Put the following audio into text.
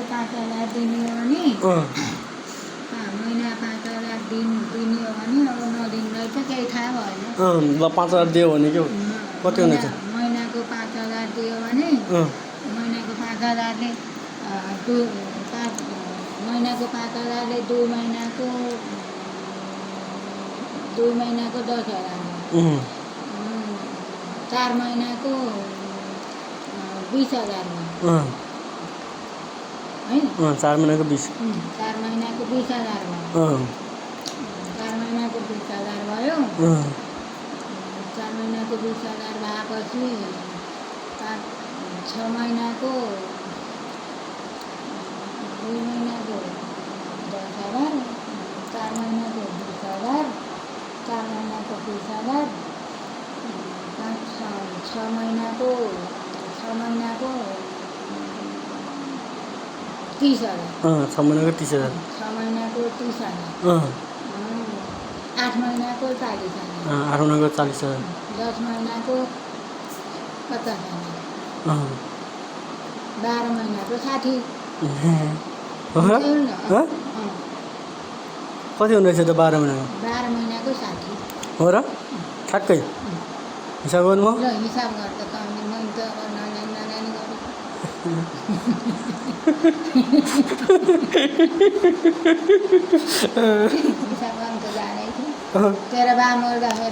5,000 दिने हो भने महिना 5,000 दिने हो भने अब नदिँदैछ केही थाहा भएन। ल 5,000 दियो भने के कति हुनेछ? महिनाको 5,000 दियो भने महिनाको 5,000ले महिनाको 5,000ले 2 महिनाको 10,000 भयो। 4 महिनाको 20,000 भयो हैन? 4 महिनाको 20। 4 महिनाको 20,000 भयो। 4 महिनाको 20,000 भयो। 4 महिनाको 20,000 भएपछि 6 महिनाको 2 महिनाको 10,000, 4 महिनाको 20,000, 4 महिनाको 20,000, 6 महिनाको 30,000। 6 महिनाको 30,000। 6 महिनाको 30,000। 8 महिनाको 40,000। 8 महिनाको 40,000। 10 महिनाको 50,000। 12 महिनाको 60। कति हुँदैछ त 12 महिनाको? 12 महिनाको 60 हो र? ठ्याक्कै हिसाब गर्नुभयो? ल हिसाब गर्दा त मैले त अब नजानी गरेको। हिसाब गर्नु त जानेको। तेरो बा मर्दाखेरि